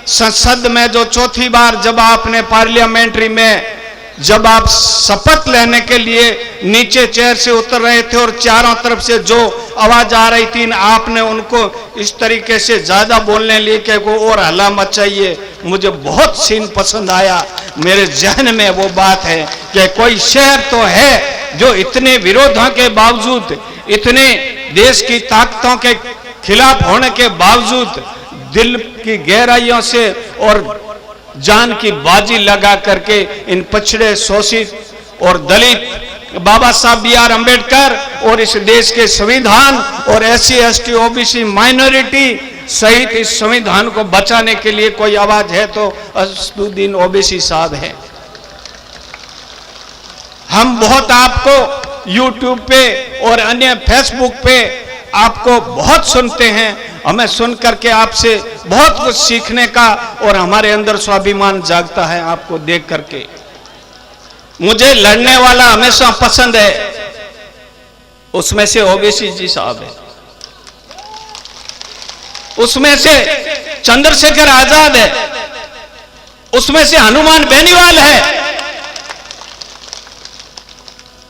संसद में जो चौथी बार जब आपने पार्लियामेंट्री में जब आप शपथ लेने के लिए नीचे चेयर से उतर रहे थे और चारों तरफ से जो आवाज आ रही थी, आपने उनको इस तरीके से ज्यादा बोलने लिए कि वो और हल्ला मचाइए, मुझे बहुत सीन पसंद आया। मेरे जहन में वो बात है कि कोई शहर तो है जो इतने विरोधों के बावजूद, इतने देश की ताकतों के खिलाफ होने के बावजूद दिल की गहराइयों से और जान की बाजी लगा करके इन पिछड़े, शोषित और दलित बाबा साहब बी.आर. अम्बेडकर और इस देश के संविधान और SC, ST, OBC माइनॉरिटी सहित इस संविधान को बचाने के लिए कोई आवाज है तो असदुद्दीन ओवैसी साहब है। हम बहुत आपको YouTube पे और अन्य फेसबुक पे आपको बहुत सुनते हैं, हमें सुन करके आपसे बहुत कुछ सीखने का और हमारे अंदर स्वाभिमान जागता है आपको देख करके। मुझे लड़ने वाला हमेशा पसंद है, उसमें से ओवैसी जी साहब है, उसमें से चंद्रशेखर आजाद है, उसमें से हनुमान बेनीवाल है,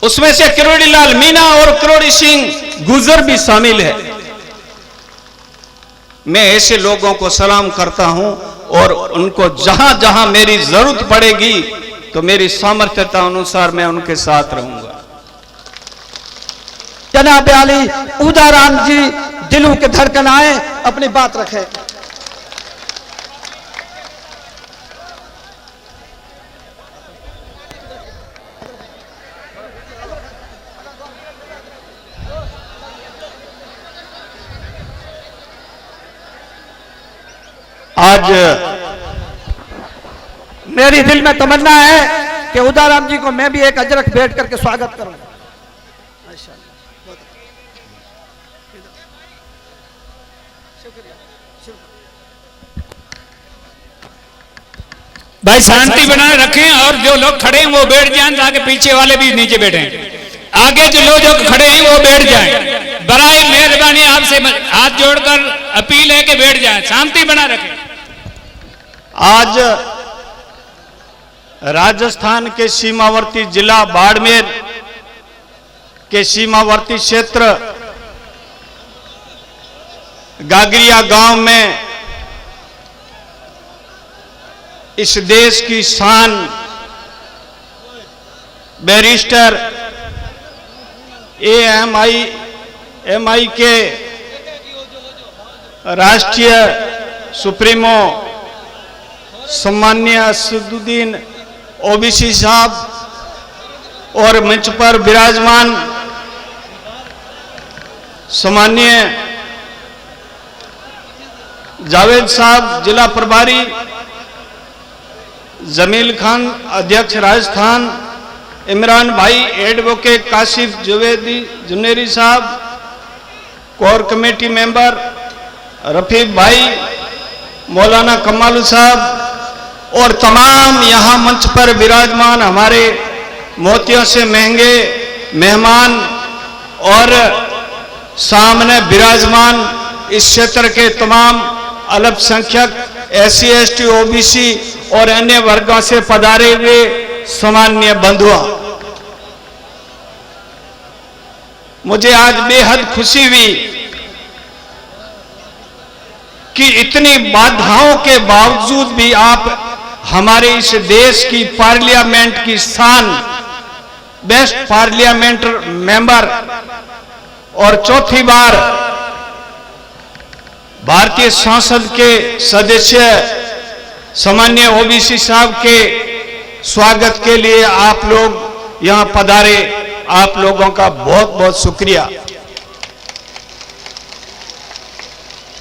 उसमें से किरोड़ीलाल मीणा और किरोड़ी सिंह गुर्जर भी शामिल है। मैं ऐसे लोगों को सलाम करता हूं और उनको जहां जहां मेरी जरूरत पड़ेगी तो मेरी सामर्थ्यता अनुसार मैं उनके साथ रहूंगा। जनाब आली उदाराम जी दिलों के धड़कन आए, अपनी बात रखें। आज मेरी दिल में तमन्ना है कि उदाराम जी को मैं भी एक अजरक भेंट करके स्वागत करूं। भाई शांति बनाए रखें और जो लोग खड़े हैं वो बैठ जाएं, ताकि पीछे वाले भी नीचे बैठें। आगे जो लोग जो खड़े हैं वो बैठ जाएं। बराए मेहरबानी आपसे हाथ जोड़कर अपील है कि बैठ जाएं, शांति बना रखें। आज राजस्थान के सीमावर्ती जिला बाड़मेर के सीमावर्ती क्षेत्र गागरिया गांव में इस देश की शान बैरिस्टर AMI के राष्ट्रीय सुप्रीमो सम्मान्य असदुद्दीन ओवैसी साहब और मंच पर विराजमान सम्मान्य जावेद साहब जिला प्रभारी, जमील खान अध्यक्ष राजस्थान, इमरान भाई एडवोकेट काशिफ जुनेरी साहब, कोर कमेटी मेंबर रफीक भाई, मौलाना कमाल साहब और तमाम यहाँ मंच पर विराजमान हमारे मोतियों से महंगे मेहमान और सामने विराजमान इस क्षेत्र के तमाम अल्पसंख्यक SC, ST, OBC और अन्य वर्गों से पधारे हुए सामान्य बंधुओं, मुझे आज बेहद खुशी हुई कि इतनी बाधाओं के बावजूद भी आप हमारे इस देश की पार्लियामेंट की शान, बेस्ट पार्लियामेंट मेंबर और चौथी बार भारतीय संसद के सदस्य सामान्य ओवैसी साहब के स्वागत के लिए आप लोग यहां पधारे, आप लोगों का बहुत बहुत शुक्रिया।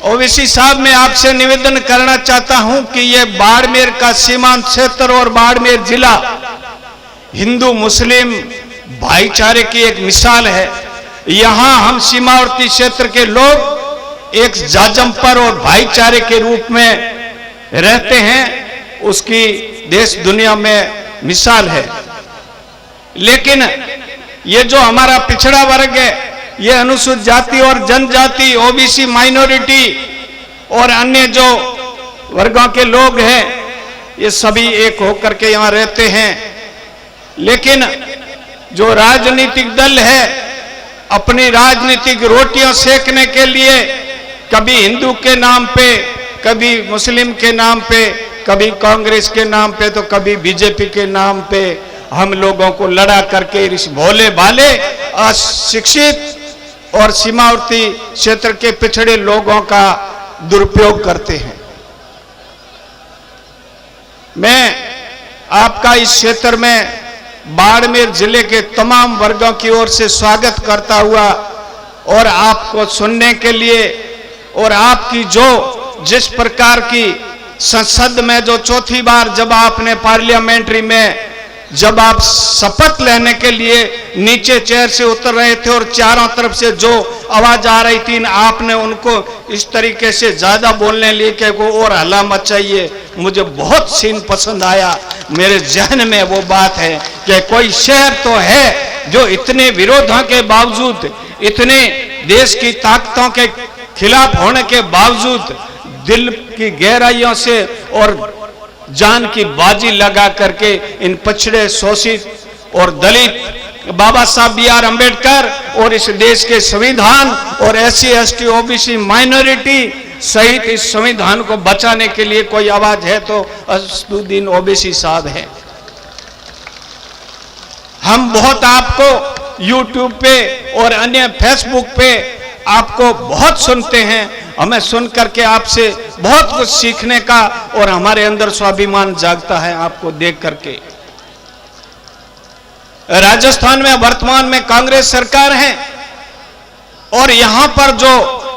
ओवैसी साहब, मैं आपसे निवेदन करना चाहता हूं कि यह बाड़मेर का सीमांत क्षेत्र और बाड़मेर जिला हिंदू मुस्लिम भाईचारे की एक मिसाल है। यहां हम सीमावर्ती क्षेत्र के लोग एक जाजम पर और भाईचारे के रूप में रहते हैं, उसकी देश दुनिया में मिसाल है। लेकिन ये जो हमारा पिछड़ा वर्ग है, ये अनुसूचित जाति और जनजाति, OBC माइनॉरिटी और अन्य जो वर्गों के लोग हैं, ये सभी एक होकर के यहाँ रहते हैं। लेकिन जो राजनीतिक दल है अपनी राजनीतिक रोटियां सेकने के लिए कभी हिंदू के नाम पे, कभी मुस्लिम के नाम पे, कभी कांग्रेस के नाम पे, तो कभी बीजेपी के नाम पे हम लोगों को लड़ा करके इस भोले भाले अशिक्षित और सीमावर्ती क्षेत्र के पिछड़े लोगों का दुरुपयोग करते हैं। मैं आपका इस क्षेत्र में बाड़मेर जिले के तमाम वर्गों की ओर से स्वागत करता हुआ और आपको सुनने के लिए, और आपकी जो जिस प्रकार की संसद में जो चौथी बार जब आपने पार्लियामेंट्री में जब आप शपथ लेने के लिए नीचे चेयर से उतर रहे थे और चारों तरफ से जो आवाज आ रही थी, आपने उनको इस तरीके से ज्यादा बोलने लिए कि वो और हल्ला मचाइए, मुझे बहुत सीन पसंद आया। मेरे जहन में वो बात है कि कोई शहर तो है जो इतने विरोधों के बावजूद, इतने देश की ताकतों के खिलाफ होने के बावजूद दिल की गहराइयों से और जान की बाजी लगा करके इन पिछड़े, शोषित और दलित बाबा साहब B.R. अम्बेडकर और इस देश के संविधान और SC ST OBC माइनॉरिटी सहित इस संविधान को बचाने के लिए कोई आवाज है तो असदुद्दीन ओवैसी साहब है। हम बहुत आपको YouTube पे और अन्य Facebook पे आपको बहुत सुनते हैं, हमें सुन करके आपसे बहुत कुछ सीखने का और हमारे अंदर स्वाभिमान जागता है आपको देख करके। राजस्थान में वर्तमान में कांग्रेस सरकार है और यहां पर जो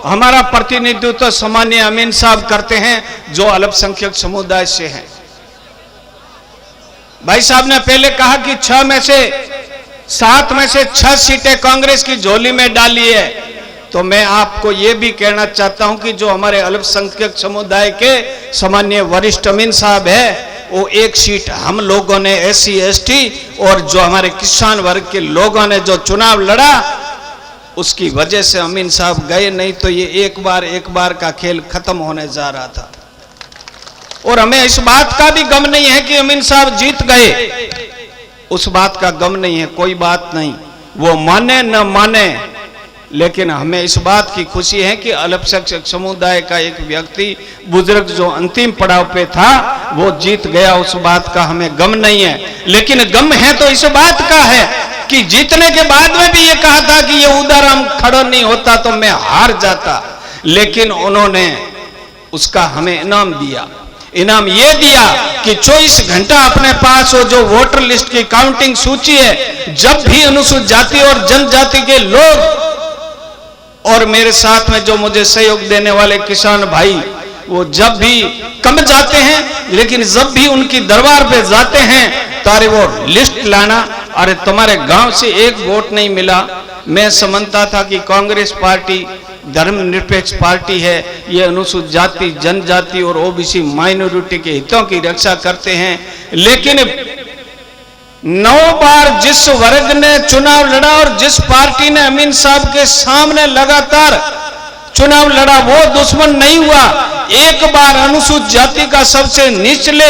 हमारा प्रतिनिधित्व सामान्य अमीन साहब करते हैं जो अल्पसंख्यक समुदाय से हैं। भाई साहब ने पहले कहा कि 7 में से 6 सीटें कांग्रेस की झोली में डाली है, तो मैं आपको यह भी कहना चाहता हूं कि जो हमारे अल्पसंख्यक समुदाय के सामान्य वरिष्ठ अमीन साहब है वो 1 सीट हम लोगों ने SC ST और जो हमारे किसान वर्ग के लोगों ने जो चुनाव लड़ा उसकी वजह से अमीन साहब गए, नहीं तो ये एक बार का खेल खत्म होने जा रहा था। और हमें इस बात का भी गम नहीं है कि अमीन साहब जीत गए, उस बात का गम नहीं है, कोई बात नहीं, वो माने न माने, लेकिन हमें इस बात की खुशी है कि अल्पसंख्यक समुदाय का एक व्यक्ति बुजुर्ग जो अंतिम पड़ाव पे था वो जीत गया, उस बात का हमें गम नहीं है। लेकिन गम है तो इस बात का है कि जीतने के बाद में भी ये कहा था कि ये उदाराम खड़ा नहीं होता तो मैं हार जाता, लेकिन उन्होंने उसका हमें इनाम दिया। इनाम ये दिया कि 24 घंटा अपने पास वो जो वोटर लिस्ट की काउंटिंग सूची है, जब भी अनुसूचित जाति और जनजाति के लोग और मेरे साथ में जो मुझे सहयोग देने वाले किसान भाई वो जब भी कम जाते हैं, लेकिन जब भी उनकी दरबार पे जाते हैं तो अरे वो लिस्ट लाना, अरे तुम्हारे गांव से एक वोट नहीं मिला। मैं समझता था कि कांग्रेस पार्टी धर्मनिरपेक्ष पार्टी है, ये अनुसूचित जाति, जनजाति और OBC माइनॉरिटी के हितों की रक्षा करते हैं, लेकिन 9 बार जिस वर्ग ने चुनाव लड़ा और जिस पार्टी ने अमीन साहब के सामने लगातार चुनाव लड़ा वो दुश्मन नहीं हुआ। एक बार अनुसूचित जाति का सबसे निचले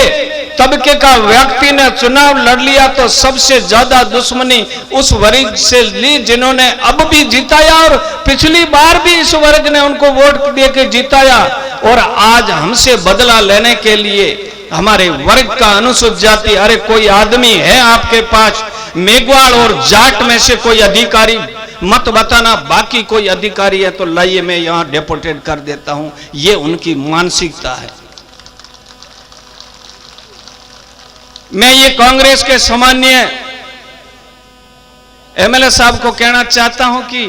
तबके का व्यक्ति ने चुनाव लड़ लिया तो सबसे ज्यादा दुश्मनी उस वर्ग से ली जिन्होंने अब भी जिताया और पिछली बार भी इस वर्ग ने उनको वोट देके जिताया। और आज हमसे बदला लेने के लिए हमारे वर्ग का अनुसूचित जाति, अरे कोई आदमी है आपके पास मेघवाल और जाट में से कोई अधिकारी मत बताना, बाकी कोई अधिकारी है तो लाइए मैं यहां डेपोटेड कर देता हूं, ये उनकी मानसिकता है। मैं ये कांग्रेस के सामान्य MLA साहब को कहना चाहता हूं कि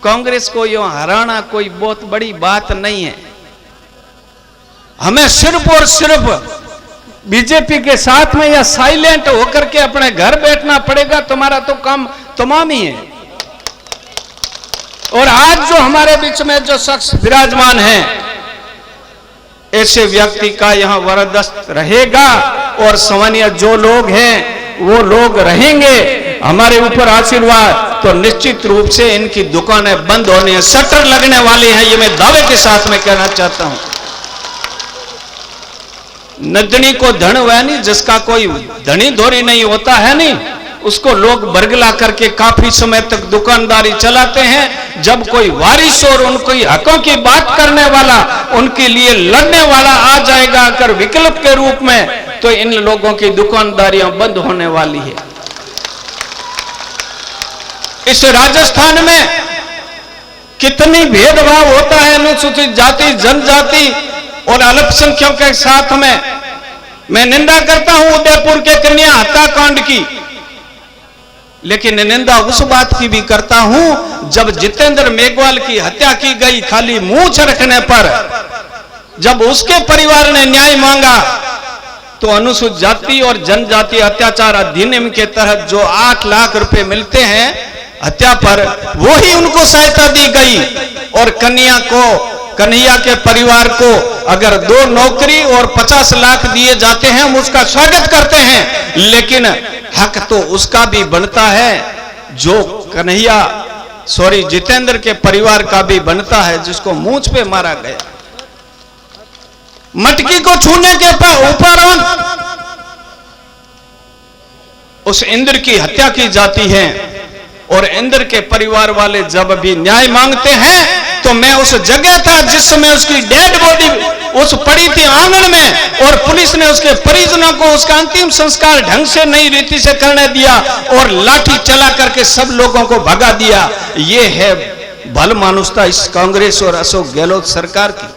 कांग्रेस को यो हराना कोई बहुत बड़ी बात नहीं है, हमें सिर्फ और सिर्फ बीजेपी के साथ में या साइलेंट होकर के अपने घर बैठना पड़ेगा, तुम्हारा तो काम तमाम ही है। और आज जो हमारे बीच में जो शख्स विराजमान है ऐसे व्यक्ति का यहां वरदस्त रहेगा और सामान्य जो लोग हैं वो लोग रहेंगे। हमारे ऊपर आशीर्वाद तो निश्चित रूप से इनकी दुकानें बंद होने हैं, शटर लगने वाली हैं, ये मैं दावे के साथ में कहना चाहता हूं। नदनी को धन वह नहीं जिसका कोई धनी धोरी नहीं होता है नहीं, उसको लोग बरगला करके काफी समय तक दुकानदारी चलाते हैं। जब कोई वारिस और उनकी हकों की बात करने वाला, उनके लिए लड़ने वाला आ जाएगा अगर विकल्प के रूप में, तो इन लोगों की दुकानदारियां बंद होने वाली है। इस राजस्थान में कितनी भेदभाव होता है अनुसूचित जाति, जनजाति और अल्पसंख्यकों के साथ में। मैं निंदा करता हूं उदयपुर के कन्या हत्याकांड की, लेकिन निंदा उस बात की भी करता हूं जब जितेंद्र मेघवाल की हत्या की गई खाली मूंछ रखने पर, जब उसके परिवार ने न्याय मांगा तो अनुसूचित जाति और जनजाति अत्याचार अधिनियम के तहत जो 8 लाख रुपए मिलते हैं हत्या पर, वो ही उनको सहायता दी गई। और कन्हैया के परिवार को अगर 2 नौकरी और 50 लाख दिए जाते हैं, हम उसका स्वागत करते हैं, लेकिन हक तो उसका भी बनता है जो जितेंद्र के परिवार का भी बनता है, जिसको मूंछ पे मारा गया। मटकी को छूने के उपरांत उस इंद्र की हत्या की जाती है, और इंद्र के परिवार वाले जब भी न्याय मांगते हैं तो मैं उस जगह था जिस समय उसकी डेड बॉडी उस पड़ी थी आंगन में, और पुलिस ने उसके परिजनों को उसका अंतिम संस्कार ढंग से नई रीति से करने दिया और लाठी चला करके सब लोगों को भगा दिया। ये है भल मानुषता इस कांग्रेस और अशोक गहलोत सरकार की।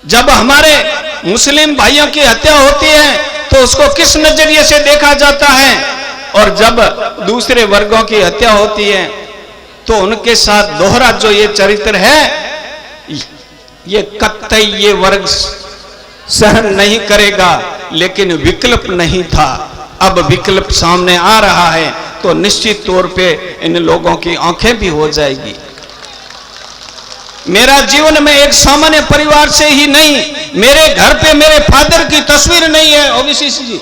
जब हमारे मुस्लिम भाइयों की हत्या होती है तो उसको किस नजरिए से देखा जाता है, और जब दूसरे वर्गों की हत्या होती है तो उनके साथ दोहरा जो ये चरित्र है, ये कतई ये वर्ग सहन नहीं करेगा। लेकिन विकल्प नहीं था, अब विकल्प सामने आ रहा है तो निश्चित तौर पे इन लोगों की आंखें भी हो जाएगी। मेरा जीवन में एक सामान्य परिवार से ही नहीं, मेरे घर पे मेरे फादर की तस्वीर नहीं है ओबीसी जी।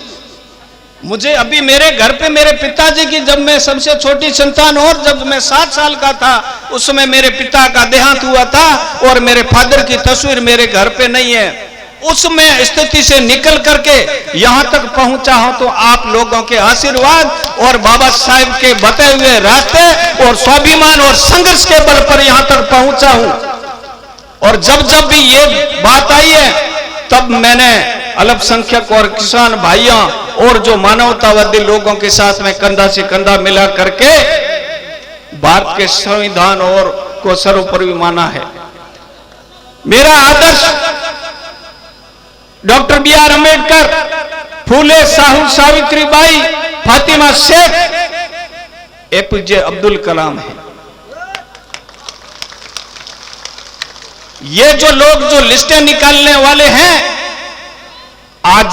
मुझे अभी मेरे घर पे मेरे पिताजी की, जब मैं सबसे छोटी संतान और जब मैं 7 साल का था उस समय मेरे पिता का देहांत हुआ था, और मेरे फादर की तस्वीर मेरे घर पे नहीं है। उसमें स्थिति से निकल करके यहां तक पहुंचा हूं तो आप लोगों के आशीर्वाद और बाबा साहेब के बताए हुए रास्ते और स्वाभिमान और संघर्ष के बल पर यहां तक पहुंचा हूं। और जब जब भी ये बात आई है तब मैंने अल्पसंख्यक और किसान भाइयों और जो मानवतावादी लोगों के साथ में कंधा से कंधा मिला करके भारत के संविधान और को सर्वोपरि माना है। मेरा आदर्श डॉक्टर बी.आर. अम्बेडकर, फूले साहू सावित्रीबाई, फातिमा शेख, एपीजे अब्दुल कलाम है। ये जो लोग जो लिस्टें निकालने वाले हैं, आज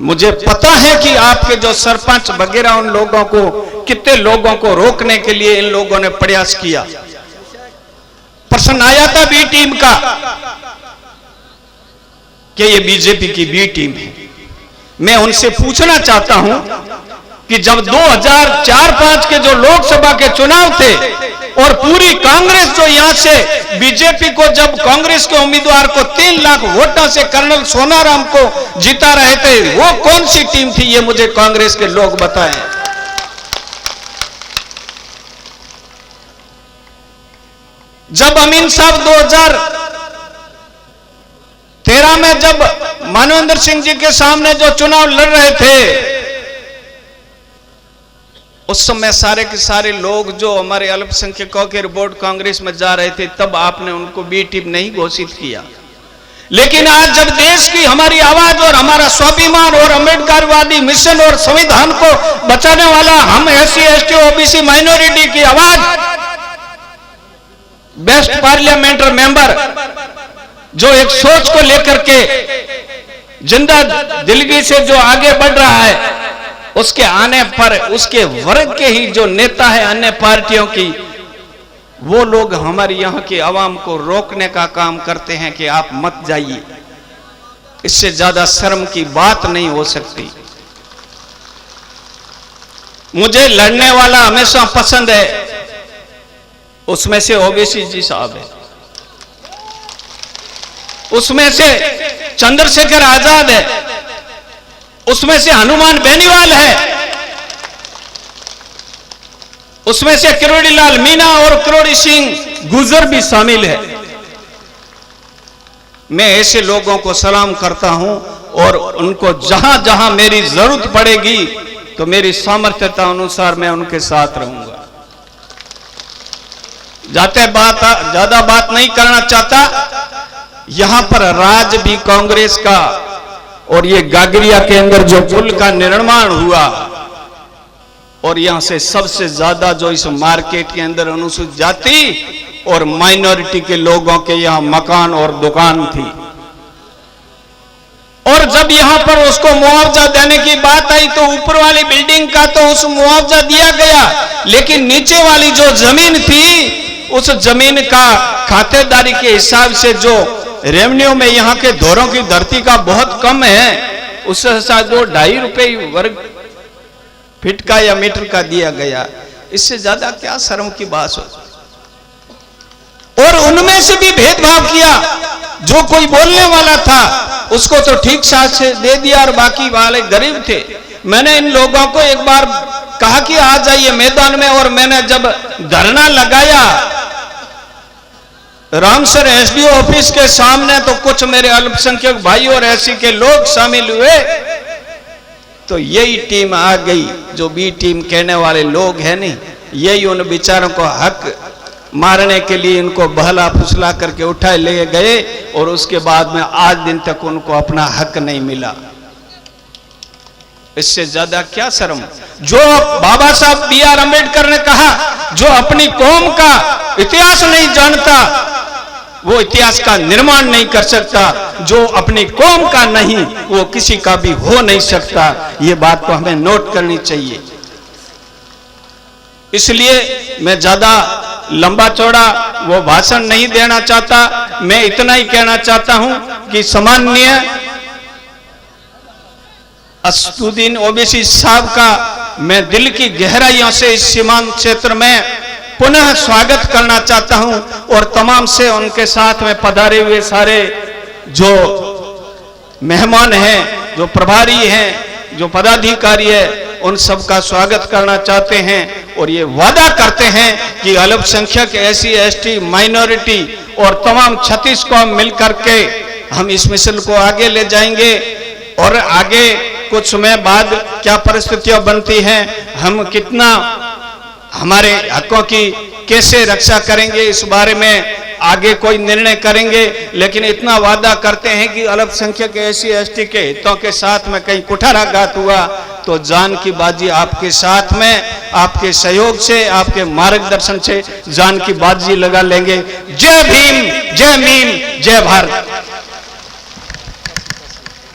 मुझे पता है कि आपके जो सरपंच वगैरह उन लोगों को, कितने लोगों को रोकने के लिए इन लोगों ने प्रयास किया। प्रश्न आया था बी टीम का कि ये बीजेपी की बी टीम है। मैं उनसे पूछना चाहता हूं कि जब 2004-5 के जो लोकसभा के चुनाव थे और पूरी कांग्रेस जो यहां से बीजेपी को, जब कांग्रेस के उम्मीदवार को 3 लाख वोटों से कर्नल सोनाराम को जिता रहे थे, वो कौन सी टीम थी? ये मुझे कांग्रेस के लोग बताएं। जब अमीन साहब 2013 में जब मानवेंद्र सिंह जी के सामने जो चुनाव लड़ रहे थे, उस समय सारे के सारे लोग जो हमारे अल्पसंख्यकों के रिपोर्ट कांग्रेस में जा रहे थे, तब आपने उनको बी टीम नहीं घोषित किया। लेकिन आज जब देश की हमारी आवाज और हमारा स्वाभिमान और अम्बेडकरवादी मिशन और संविधान को बचाने वाला हम एससी, एसटी, ओबीसी माइनॉरिटी की आवाज, बेस्ट पार्लियामेंट्री मेंबर जो एक सोच को लेकर के जिंदा दिलगी से जो आगे बढ़ रहा है, उसके आने पर उसके वर्ग के ही जो नेता है अन्य पार्टियों की, वो लोग हमारी यहां की आवाम को रोकने का काम करते हैं कि आप मत जाइए। इससे ज्यादा शर्म की बात नहीं हो सकती। मुझे लड़ने वाला हमेशा पसंद है, उसमें से ओबीसी जी साहब है, उसमें से चंद्रशेखर आजाद है, उसमें से हनुमान बेनीवाल है, उसमें से किरोड़ीलाल मीणा और किरोड़ी सिंह गुर्जर भी शामिल है। मैं ऐसे लोगों को सलाम करता हूं और उनको जहां जहां मेरी जरूरत पड़ेगी तो मेरी सामर्थ्यता अनुसार मैं उनके साथ रहूंगा। ज्यादा बात नहीं करना चाहता। यहां पर राज भी कांग्रेस का, और ये गागरिया के अंदर जो पुल का निर्माण हुआ, और यहां से सबसे ज्यादा जो इस मार्केट के अंदर अनुसूचित जाति और माइनॉरिटी के लोगों के यहां मकान और दुकान थी, और जब यहां पर उसको मुआवजा देने की बात आई तो ऊपर वाली बिल्डिंग का तो उस मुआवजा दिया गया, लेकिन नीचे वाली जो जमीन थी उस जमीन का खातेदारी के हिसाब से जो रेवेन्यू में यहाँ के धोरों की धरती का बहुत कम है, उससे शायद वो 2.5 रुपए वर्ग फीट का या मीटर का दिया गया। इससे ज्यादा क्या शर्म की बात हो। और उनमें से भी भेदभाव किया। जो कोई बोलने वाला था उसको तो ठीक साथ से दे दिया और बाकी वाले गरीब थे। मैंने इन लोगों को एक बार कहा कि आ जाइए मैदान में, और मैंने जब धरना लगाया रामसर एसडीओ ऑफिस के सामने तो कुछ मेरे अल्पसंख्यक भाई और ऐसी के लोग शामिल हुए, तो यही टीम आ गई जो बी टीम कहने वाले लोग हैं नहीं, यही उन बेचारों को हक मारने के लिए इनको बहला फुसला करके उठाए ले गए, और उसके बाद में आज दिन तक उनको अपना हक नहीं मिला। इससे ज्यादा क्या शर्म। जो बाबा साहब B.R. अम्बेडकर ने कहा, जो अपनी कौम का इतिहास नहीं जानता वो इतिहास का निर्माण नहीं कर सकता, जो अपनी कौम का नहीं वो किसी का भी हो नहीं सकता। ये बात तो हमें नोट करनी चाहिए। इसलिए मैं ज्यादा लंबा चौड़ा वो भाषण नहीं देना चाहता। मैं इतना ही कहना चाहता हूं कि सम्माननीय असदुद्दीन ओवैसी साहब का मैं दिल की गहराइयों से इस सीमांत क्षेत्र में पुनः स्वागत करना चाहता हूं, और तमाम से उनके साथ में पधारे हुए सारे जो मेहमान हैं, जो प्रभारी हैं, जो पदाधिकारी है, उन सब का स्वागत करना चाहते हैं। और ये वादा करते हैं कि अल्पसंख्यक SC ST माइनॉरिटी और तमाम 36 को मिलकर के हम इस मिशन को आगे ले जाएंगे, और आगे कुछ समय बाद क्या परिस्थितियां बनती हैं, हम कितना हमारे हकों की कैसे रक्षा करेंगे, इस बारे में आगे कोई निर्णय करेंगे। लेकिन इतना वादा करते हैं कि अल्पसंख्यक SC ST के हितों के साथ में कहीं कुठाराघात हुआ तो जान की बाजी आपके साथ में, आपके सहयोग से, आपके मार्गदर्शन से जान की बाजी लगा लेंगे। जय भीम, जय मीम, जय भारत।